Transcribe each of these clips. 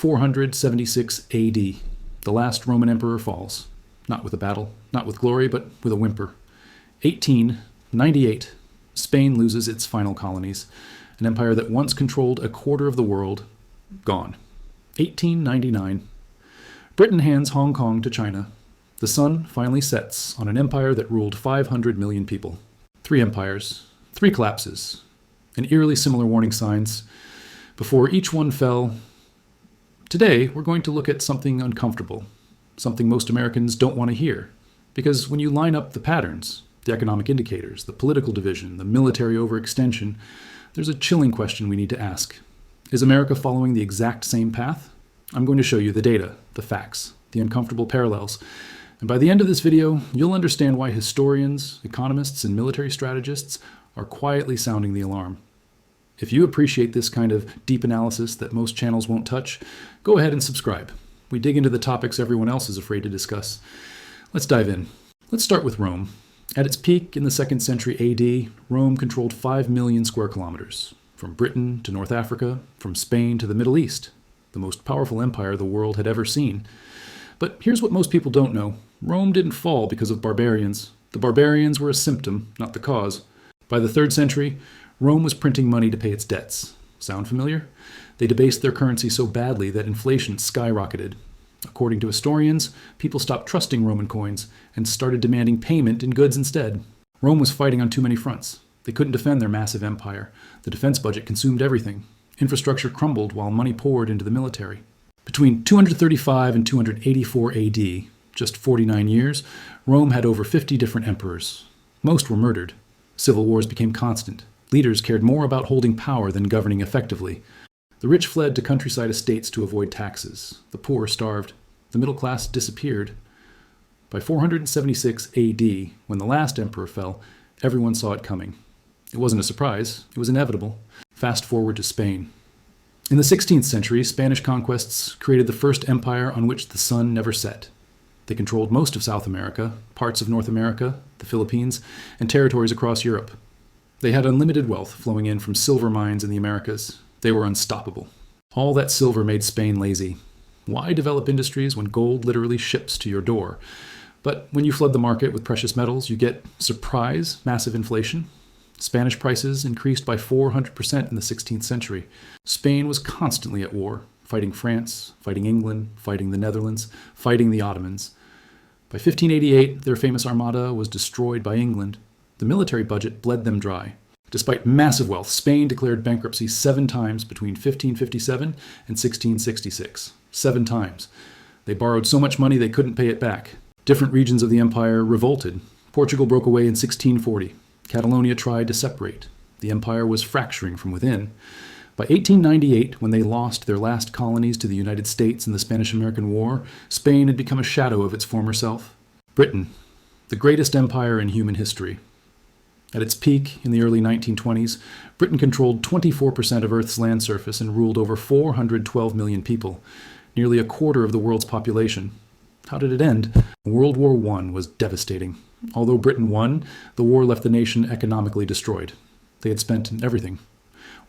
476 AD. The last Roman emperor falls. Not with a battle, not with glory, but with a whimper. 1898. Spain loses its final colonies. An empire that once controlled a quarter of the world, gone. 1899. Britain hands Hong Kong to China. The sun finally sets on an empire that ruled 500 million people. 3 empires, 3 collapses, and eerily similar warning signs. Before each one fell, today we're going to look at something uncomfortable, something most Americans don't want to hear. Because when you line up the patterns, the economic indicators, the political division, the military overextension, there's a chilling question we need to ask. Is America following the exact same path? I'm going to show you the data, the facts, the uncomfortable parallels. And by the end of this video, you'll understand why historians, economists, and military strategists are quietly sounding the alarm. If you appreciate this kind of deep analysis that most channels won't touch, go ahead and subscribe. We dig into the topics everyone else is afraid to discuss. Let's dive in. Let's start with Rome. At its peak in the 2nd century AD, Rome controlled 5 million square kilometers, from Britain to North Africa, from Spain to the Middle East, the most powerful empire the world had ever seen. But here's what most people don't know. Rome didn't fall because of barbarians. The barbarians were a symptom, not the cause. By the 3rd century, Rome was printing money to pay its debts. Sound familiar? They debased their currency so badly that inflation skyrocketed. According to historians, people stopped trusting Roman coins and started demanding payment in goods instead. Rome was fighting on too many fronts. They couldn't defend their massive empire. The defense budget consumed everything. Infrastructure crumbled while money poured into the military. Between 235 and 284 AD, just 49 years, Rome had over 50 different emperors. Most were murdered. Civil wars became constant. Leaders cared more about holding power than governing effectively. The rich fled to countryside estates to avoid taxes. The poor starved. The middle class disappeared. By 476 AD, when the last emperor fell, everyone saw it coming. It wasn't a surprise. It was inevitable. Fast forward to Spain. In the 16th century, Spanish conquests created the first empire on which the sun never set. They controlled most of South America, parts of North America, the Philippines, and territories across Europe. They had unlimited wealth flowing in from silver mines in the Americas. They were unstoppable. All that silver made Spain lazy. Why develop industries when gold literally ships to your door? But when you flood the market with precious metals, you get, surprise, massive inflation. Spanish prices increased by 400% in the 16th century. Spain was constantly at war, fighting France, fighting England, fighting the Netherlands, fighting the Ottomans. By 1588, their famous armada was destroyed by England. The military budget bled them dry. Despite massive wealth, Spain declared bankruptcy 7 times between 1557 and 1666. 7 times. They borrowed so much money they couldn't pay it back. Different regions of the empire revolted. Portugal broke away in 1640. Catalonia tried to separate. The empire was fracturing from within. By 1898, when they lost their last colonies to the United States in the Spanish-American War, Spain had become a shadow of its former self. Britain, the greatest empire in human history. At its peak in the early 1920s, Britain controlled 24% of Earth's land surface and ruled over 412 million people, nearly a quarter of the world's population. How did it end? World War I was devastating. Although Britain won, the war left the nation economically destroyed. They had spent everything.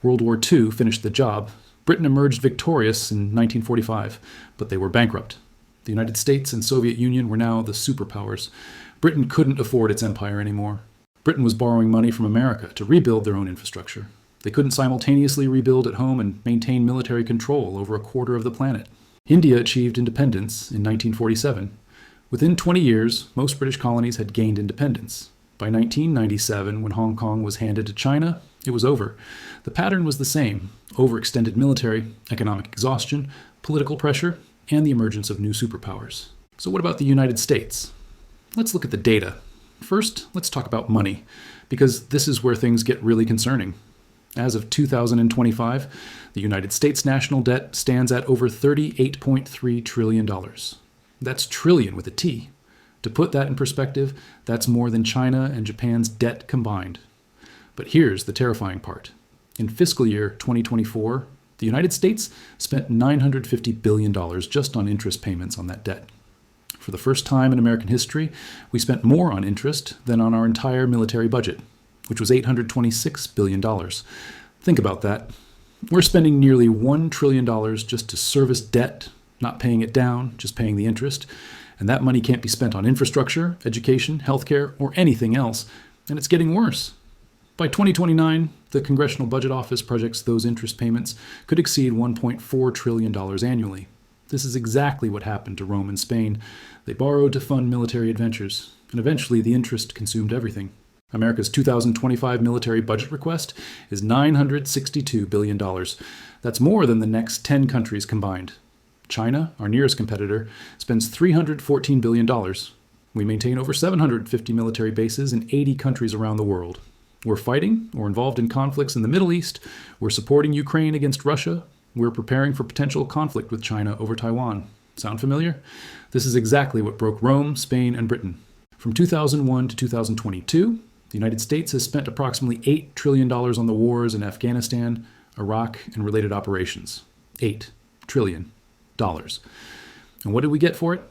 World War II finished the job. Britain emerged victorious in 1945, but they were bankrupt. The United States and Soviet Union were now the superpowers. Britain couldn't afford its empire anymore. Britain was borrowing money from America to rebuild their own infrastructure. They couldn't simultaneously rebuild at home and maintain military control over a quarter of the planet. India achieved independence in 1947. Within 20 years, most British colonies had gained independence. By 1997, when Hong Kong was handed to China, it was over. The pattern was the same: overextended military, economic exhaustion, political pressure, and the emergence of new superpowers. So what about the United States? Let's look at the data. First, let's talk about money, because this is where things get really concerning. As of 2025, the United States national debt stands at over $38.3 trillion. That's trillion with a T. To put that in perspective, that's more than China and Japan's debt combined. But here's the terrifying part. In fiscal year 2024, the United States spent $950 billion just on interest payments on that debt. For the first time in American history, we spent more on interest than on our entire military budget, which was $826 billion. Think about that. We're spending nearly $1 trillion just to service debt, not paying it down, just paying the interest. And that money can't be spent on infrastructure, education, healthcare, or anything else. And it's getting worse. By 2029, the Congressional Budget Office projects those interest payments could exceed $1.4 trillion annually. This is exactly what happened to Rome and Spain. They borrowed to fund military adventures, and eventually the interest consumed everything. America's 2025 military budget request is $962 billion. That's more than the next 10 countries combined. China, our nearest competitor, spends $314 billion. We maintain over 750 military bases in 80 countries around the world. We're fighting or involved in conflicts in the Middle East. We're supporting Ukraine against Russia. We're preparing for potential conflict with China over Taiwan. Sound familiar? This is exactly what broke Rome, Spain, and Britain. From 2001 to 2022, the United States has spent approximately $8 trillion on the wars in Afghanistan, Iraq, and related operations. $8 trillion. And what did we get for it?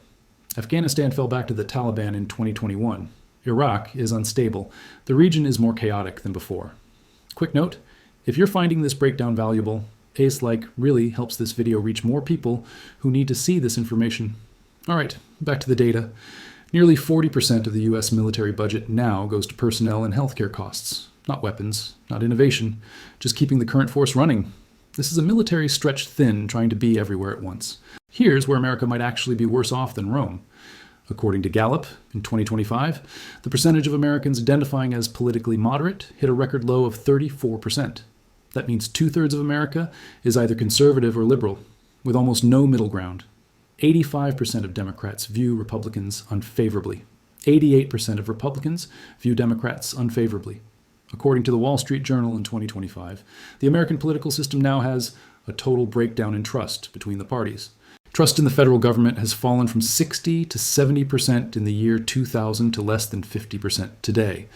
Afghanistan fell back to the Taliban in 2021. Iraq is unstable. The region is more chaotic than before. Quick note, if you're finding this breakdown valuable, Ace Like really helps this video reach more people who need to see this information. All right, back to the data. Nearly 40% of the US military budget now goes to personnel and healthcare costs. Not weapons, not innovation, just keeping the current force running. This is a military stretched thin, trying to be everywhere at once. Here's where America might actually be worse off than Rome. According to Gallup, in 2025, the percentage of Americans identifying as politically moderate hit a record low of 34%. That means 2/3 of America is either conservative or liberal, with almost no middle ground. 85% of Democrats view Republicans unfavorably. 88% of Republicans view Democrats unfavorably. According to the Wall Street Journal in 2025, the American political system now has a total breakdown in trust between the parties. Trust in the federal government has fallen from 60 to 70% in the year 2000 to less than 50% today.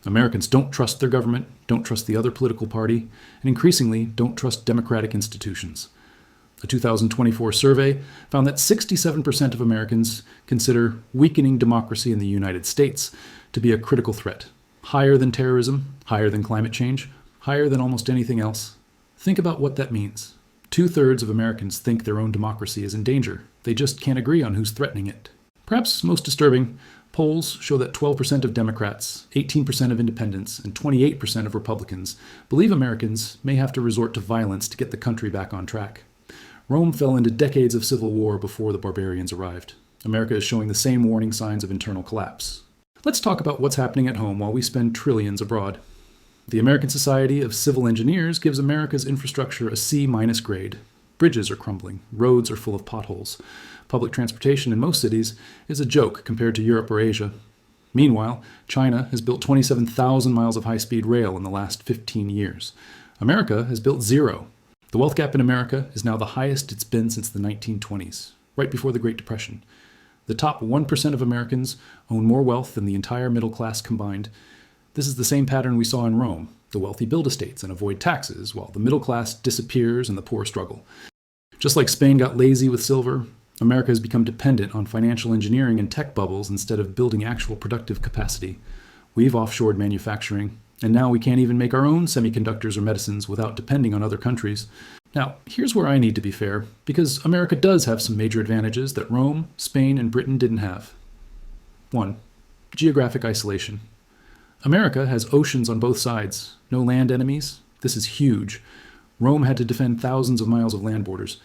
Americans don't trust their government, don't trust the other political party, and increasingly don't trust democratic institutions. A 2024 survey found that 67% of Americans consider weakening democracy in the United States to be a critical threat, higher than terrorism, higher than climate change, higher than almost anything else. Think about what that means. 2/3 of Americans think their own democracy is in danger. They just can't agree on who's threatening it. Perhaps most disturbing, polls show that 12% of Democrats, 18% of independents, and 28% of Republicans believe Americans may have to resort to violence to get the country back on track. Rome fell into decades of civil war before the barbarians arrived. America is showing the same warning signs of internal collapse. Let's talk about what's happening at home while we spend trillions abroad. The American Society of Civil Engineers gives America's infrastructure a C- grade. Bridges are crumbling, roads are full of potholes. Public transportation in most cities is a joke compared to Europe or Asia. Meanwhile, China has built 27,000 miles of high-speed rail in the last 15 years. America has built zero. The wealth gap in America is now the highest it's been since the 1920s, right before the Great Depression. The top 1% of Americans own more wealth than the entire middle class combined. This is the same pattern we saw in Rome. The wealthy build estates and avoid taxes, while the middle class disappears and the poor struggle. Just like Spain got lazy with silver, America has become dependent on financial engineering and tech bubbles instead of building actual productive capacity. We've offshored manufacturing, and now we can't even make our own semiconductors or medicines without depending on other countries. Now, here's where I need to be fair, because America does have some major advantages that Rome, Spain, and Britain didn't have. 1. Geographic isolation. America has oceans on both sides, no land enemies. This is huge. Rome had to defend thousands of miles of land borders.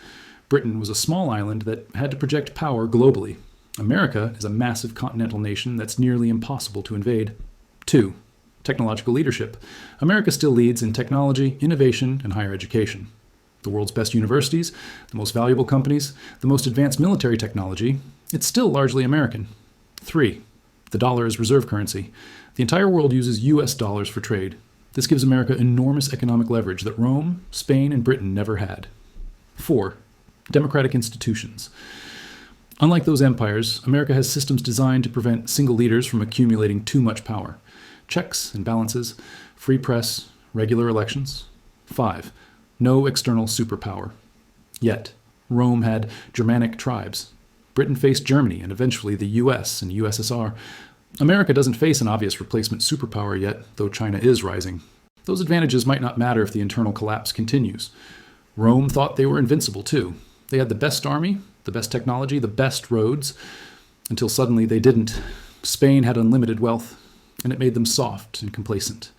Britain was a small island that had to project power globally. America is a massive continental nation that's nearly impossible to invade. 2. Technological leadership. America still leads in technology, innovation, and higher education. The world's best universities, the most valuable companies, the most advanced military technology, it's still largely American. 3. The dollar is reserve currency. The entire world uses US dollars for trade. This gives America enormous economic leverage that Rome, Spain, and Britain never had. 4. Democratic institutions. Unlike those empires, America has systems designed to prevent single leaders from accumulating too much power. Checks and balances, free press, regular elections. 5. No external superpower. Yet, Rome had Germanic tribes. Britain faced Germany and eventually the US and USSR. America doesn't face an obvious replacement superpower yet, though China is rising. Those advantages might not matter if the internal collapse continues. Rome thought they were invincible too. They had the best army, the best technology, the best roads, until suddenly they didn't. Spain had unlimited wealth, and it made them soft and complacent.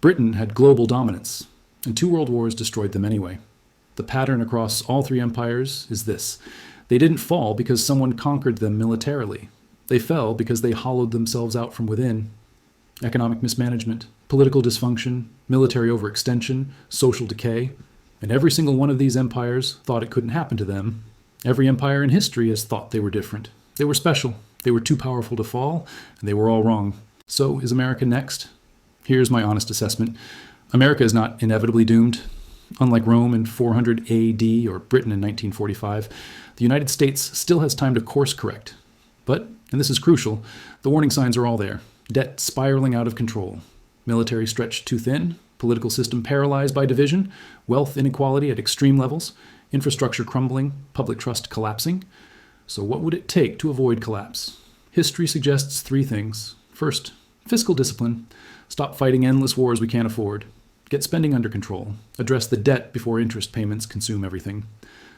Britain had global dominance, and 2 world wars destroyed them anyway. The pattern across all 3 empires is this. They didn't fall because someone conquered them militarily. They fell because they hollowed themselves out from within. Economic mismanagement, political dysfunction, military overextension, social decay. And every single one of these empires thought it couldn't happen to them. Every empire in history has thought they were different. They were special. They were too powerful to fall, and they were all wrong. So is America next? Here's my honest assessment. America is not inevitably doomed. Unlike Rome in 400 AD or Britain in 1945, the United States still has time to course correct. But, and this is crucial, the warning signs are all there. Debt spiraling out of control. Military stretched too thin. Political system paralyzed by division. Wealth inequality at extreme levels. Infrastructure crumbling. Public trust collapsing. So what would it take to avoid collapse? History suggests 3 things. First, fiscal discipline. Stop fighting endless wars we can't afford. Get spending under control. Address the debt before interest payments consume everything.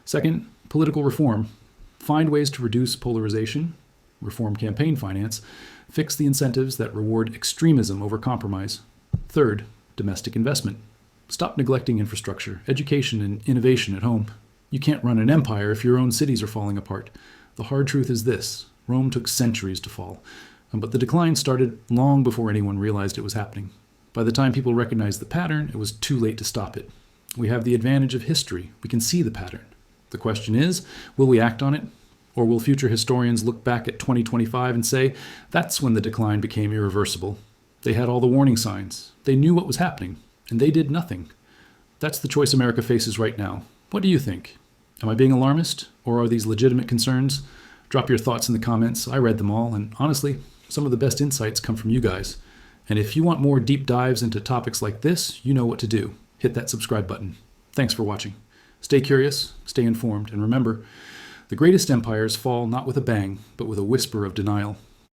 Second, political reform. Find ways to reduce polarization. Reform campaign finance. Fix the incentives that reward extremism over compromise. Third, domestic investment. Stop neglecting infrastructure, education, and innovation at home. You can't run an empire if your own cities are falling apart. The hard truth is this. Rome took centuries to fall. But the decline started long before anyone realized it was happening. By the time people recognized the pattern, it was too late to stop it. We have the advantage of history. We can see the pattern. The question is, will we act on it? Or will future historians look back at 2025 and say, that's when the decline became irreversible? They had all the warning signs. They knew what was happening, and they did nothing. That's the choice America faces right now. What do you think? Am I being alarmist, or are these legitimate concerns? Drop your thoughts in the comments. I read them all, and honestly, some of the best insights come from you guys. And if you want more deep dives into topics like this, you know what to do. Hit that subscribe button. Thanks for watching. Stay curious, stay informed, and remember, the greatest empires fall not with a bang, but with a whisper of denial.